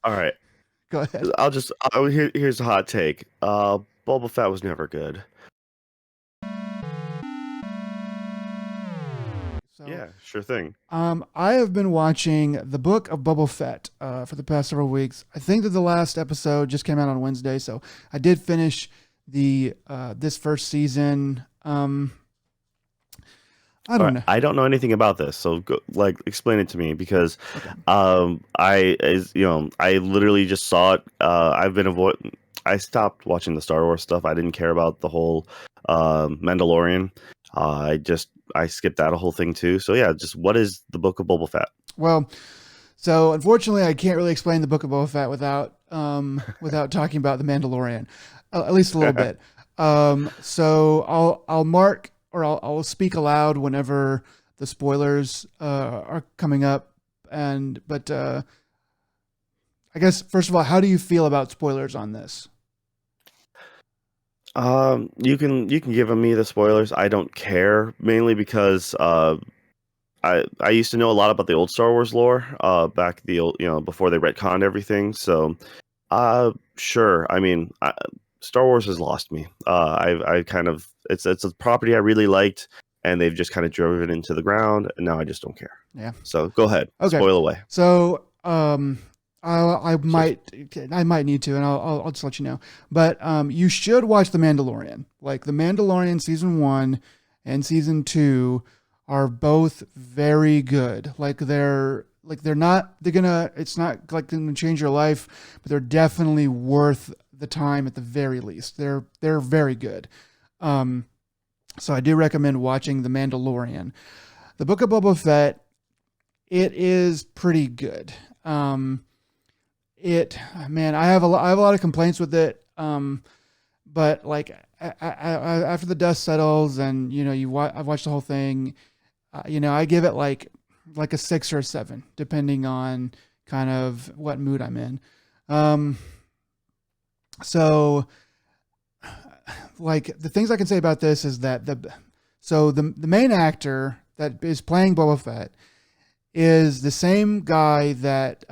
All right. Go ahead. Here's a hot take. Boba Fett was never good. So, Yeah, sure thing. I have been watching the book of Boba Fett for the past several weeks. I think that the last episode just came out on Wednesday, so I did finish the this first season. I All don't right, know. I don't know anything about this, so go, like explain it to me because Okay. I literally just saw it. I've been avoid I stopped watching the Star Wars stuff. I didn't care about the whole Mandalorian. I skipped that whole thing too. So yeah, just what is the Book of Boba Fett? Well, so unfortunately, I can't really explain the book of Boba Fett without talking about the Mandalorian, at least a little bit. So I'll mark or I'll speak aloud whenever the spoilers are coming up. And but I guess first of all, how do you feel about spoilers on this? You can give me the spoilers. I don't care mainly because I used to know a lot about the old Star Wars lore back the old before they retconned everything. So sure. I mean, Star Wars has lost me. I kind of it's a property I really liked, and they've just kind of driven it into the ground, and now I just don't care. Yeah. So go ahead, Okay. spoil away. So So I might need to, and I'll just let you know. But you should watch The Mandalorian. Like The Mandalorian season 1 and season 2 are both very good. They're gonna it's not like gonna change your life, but they're definitely worth the time at the very least. They're very good. Um, so I do recommend watching The Mandalorian. The Book of Boba Fett, it is pretty good. Um, it man, I have a lot of complaints with it. But like after the dust settles and I've watched the whole thing. I give it like a 6 or a 7, depending on kind of what mood I'm in. Um, so like the things I can say about this is that the main actor that is playing Boba Fett is the same guy that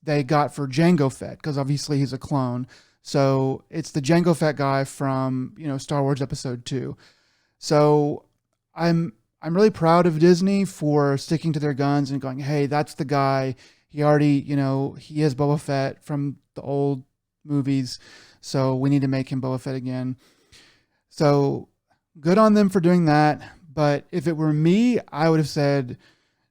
they got for Jango Fett, because obviously he's a clone. So it's the Jango Fett guy from Star Wars Episode 2. So I'm really proud of Disney for sticking to their guns and going, hey, that's the guy. He already, he is Boba Fett from the old movies, so we need to make him Boba Fett again. So good on them for doing that. But if it were me, I would have said,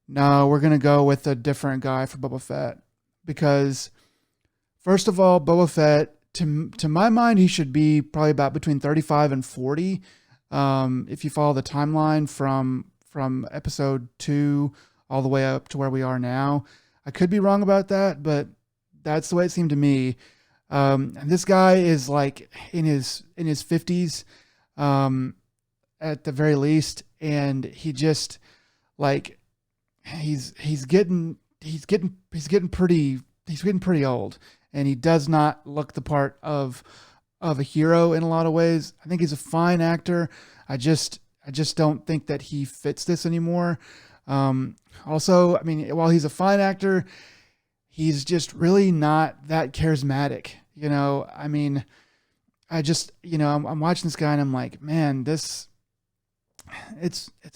no, we're gonna go with a different guy for Boba Fett, because first of all, Boba Fett, to my mind, he should be probably about between 35 and 40. If you follow the timeline from episode 2 all the way up to where we are now, I could be wrong about that, but that's the way it seemed to me. And this guy is like in his 50s, um, at the very least, and he just like he's getting pretty old, and he does not look the part of a hero in a lot of ways. I think he's a fine actor. I just don't think that he fits this anymore. Also, I mean, while he's a fine actor, he's just really not that charismatic. I mean, I'm watching this guy and I'm like, man, it's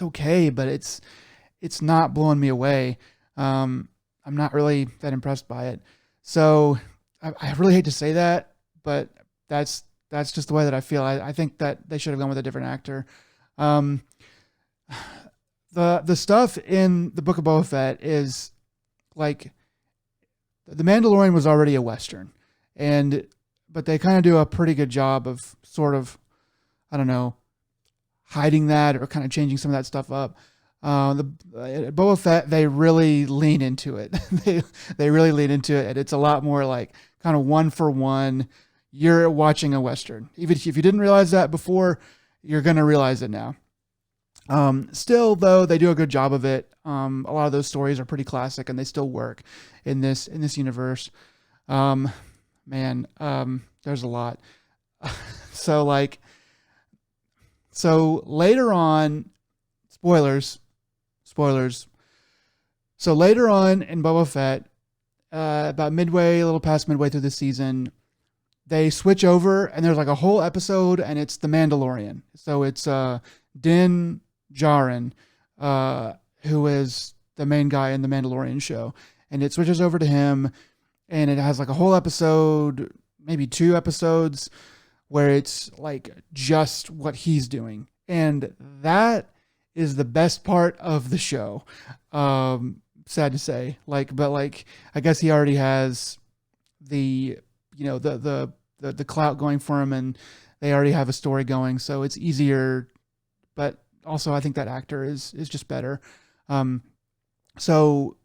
okay, but it's not blowing me away. I'm not really that impressed by it. So I really hate to say that, but that's that's just the way that I feel. I think that they should have gone with a different actor. Um, the stuff in the Book of Boba Fett is like the Mandalorian was already a western, and but they kind of do a pretty good job of sort of, I don't know, hiding that or kind of changing some of that stuff up. The Boba Fett, they really lean into it. They really lean into it, and it's a lot more like kind of one for one. You're watching a western. Even if you didn't realize that before, you're gonna realize it now. Still, though, they do a good job of it. A lot of those stories are pretty classic, and they still work in this universe. Um, man, there's a lot. so like, so later on, spoilers. So later on in Boba Fett, about midway, a little past midway through the season, they switch over and there's like a whole episode and it's the Mandalorian. So it's Din Djarin, uh, who is the main guy in the Mandalorian show, and it switches over to him, and it has like a whole episode, maybe two episodes, where it's like just what he's doing, and that is the best part of the show. Sad to say, like, but like, I guess he already has the the clout going for him, and they already have a story going, so it's easier. But also, I think that actor is just better. Um, so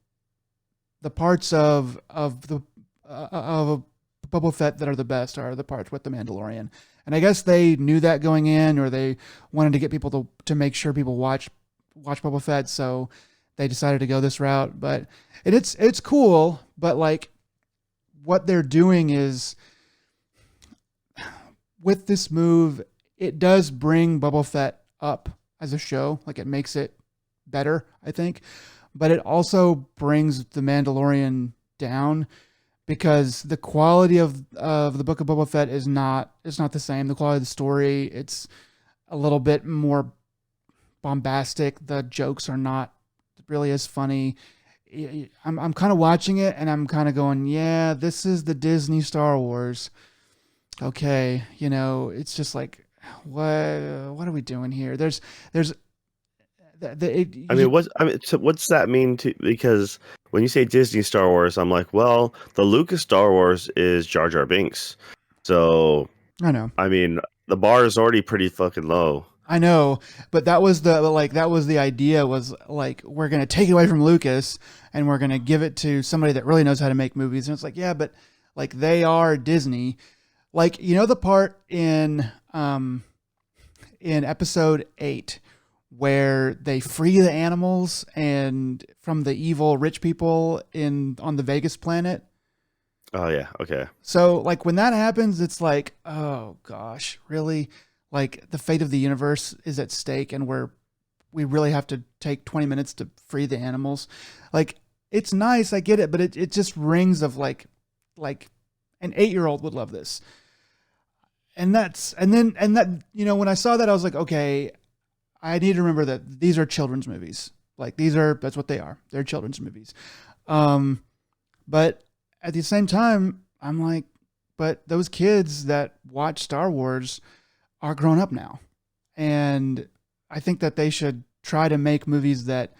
the parts of the of Boba Fett that are the best are the parts with the Mandalorian, and I guess they knew that going in, or they wanted to get people to make sure people watch Boba Fett, so they decided to go this route. But it's cool, but like what they're doing is with this move, it does bring Boba Fett up as a show. Like it makes it better, I think. But it also brings the Mandalorian down because the quality of the Book of Boba Fett is not the same. The quality of the story, it's a little bit more bombastic. The jokes are not really as funny. I'm kind of watching it and I'm kind of going, yeah, this is the Disney Star Wars. Okay, it's just like, what are we doing here? There's I mean, so what's that mean to? Because when you say Disney Star Wars, I'm like, well, the Lucas Star Wars is Jar Jar Binks, so I know. I mean, the bar is already pretty fucking low. I know, but that was the idea, was like we're gonna take it away from Lucas and we're gonna give it to somebody that really knows how to make movies. And it's like, yeah, but like they are Disney. Like, the part in episode 8 where they free the animals and from the evil rich people in on the Vegas planet. Oh yeah, okay. So like when that happens, it's like, oh gosh, really? Like the fate of the universe is at stake, and we really have to take 20 minutes to free the animals. Like it's nice, I get it, but it just rings of like an 8-year-old would love this. And when I saw that, I was like, okay, I need to remember that these are children's movies. Like that's what they are. They're children's movies. But at the same time, I'm like, but those kids that watch Star Wars are grown up now. And I think that they should try to make movies that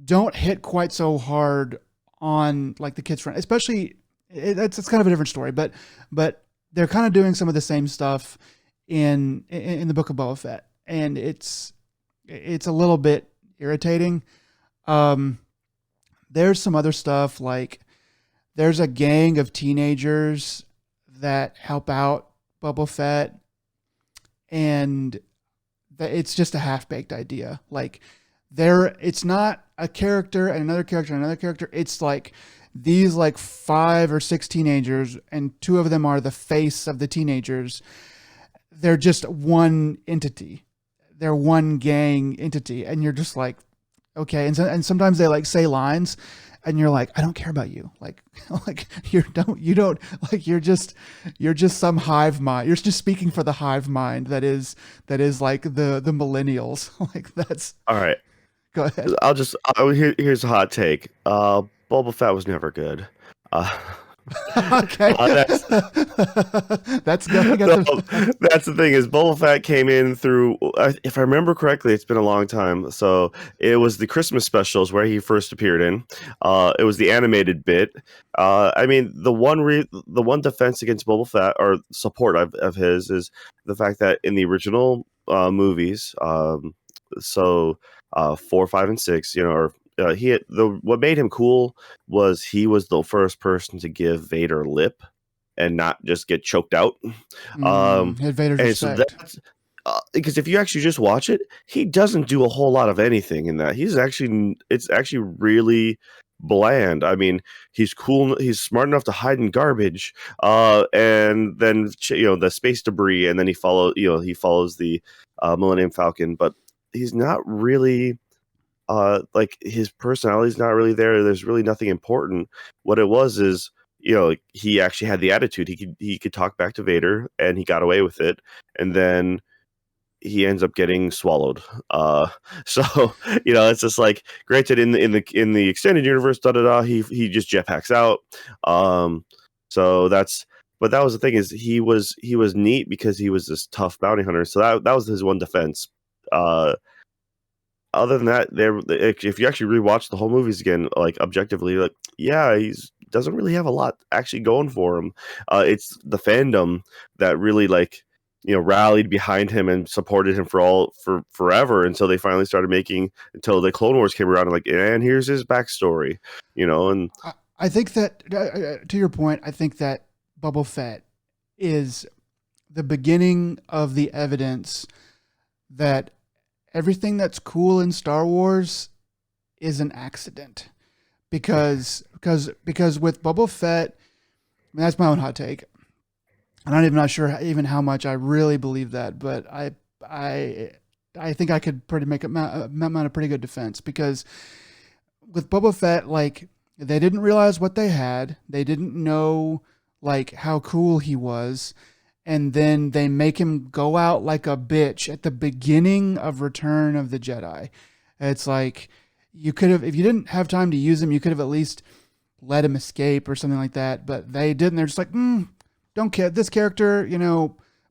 don't hit quite so hard on like the kids front, especially it's kind of a different story, but they're kind of doing some of the same stuff in the Book of Boba Fett, and it's a little bit irritating. Um, there's some other stuff, like there's a gang of teenagers that help out Boba Fett, and it's just a half baked idea. Like it's not a character and another character and another character. It's like these like 5 or 6 teenagers, and 2 of them are the face of the teenagers. They're just one entity. They're one gang entity, and you're just like, okay. And sometimes they like say lines, and you're like, I don't care about you. Like like you don't like you're just some hive mind. You're just speaking for the hive mind that is like the millennials. Like that's All right. go ahead. Here's a hot take. Boba Fett was never good. Uh, Okay. that's That's going no, that's the thing is Boba Fett came in through. If I remember correctly, it's been a long time. So it was the Christmas specials where he first appeared in. It was the animated bit. I mean, the one defense against Boba Fett or support of his is the fact that in the original movies, so 4, 5, and 6, or what made him cool was he was the first person to give Vader lip and not just get choked out. Had Vader's And so respect. that's because if you actually just watch it, he doesn't do a whole lot of anything in that. It's actually really bland. I mean, he's cool. He's smart enough to hide in garbage, and then the space debris, and then he follows the Millennium Falcon, but he's not really like his personality's not really there. There's really nothing important. What it was is, he actually had the attitude. He could talk back to Vader, and he got away with it. And then he ends up getting swallowed. Uh, so it's just like, granted, in the extended universe, da da da, he just jetpacks out. Um, so that's. But that was the thing, is he was neat because he was this tough bounty hunter. So that was his one defense. Uh, Other than that, if you actually rewatch the whole movies again, like objectively, like, yeah, he's doesn't really have a lot actually going for him. It's the fandom that really, like, rallied behind him and supported him for forever until they finally started making, until the Clone Wars came around, and like, and here's his backstory, and I think that to your point, I think that Boba Fett is the beginning of the evidence that everything that's cool in Star Wars is an accident. Because with Boba Fett, I mean, that's my own hot take. I'm not sure even how much I really believe that, but I I think I could pretty mount a pretty good defense, because with Boba Fett, like, they didn't realize what they had. They didn't know, like, how cool he was. And then they make him go out like a bitch at the beginning of Return of the Jedi. It's like, you could have, if you didn't have time to use him, you could have at least let him escape or something like that. But they didn't. They're just like, don't care. This character,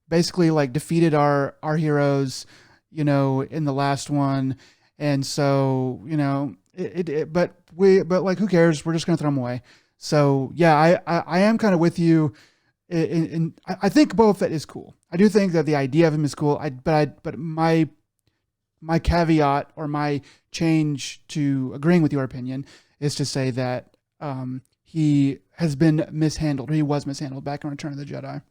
basically like defeated our heroes, in the last one. And so, but like, who cares? We're just going to throw him away. So yeah, I am kind of with you. I think Boba Fett is cool. I do think that the idea of him is cool. But my caveat, or my change to agreeing with your opinion, is to say that he has been mishandled, or he was mishandled back in Return of the Jedi.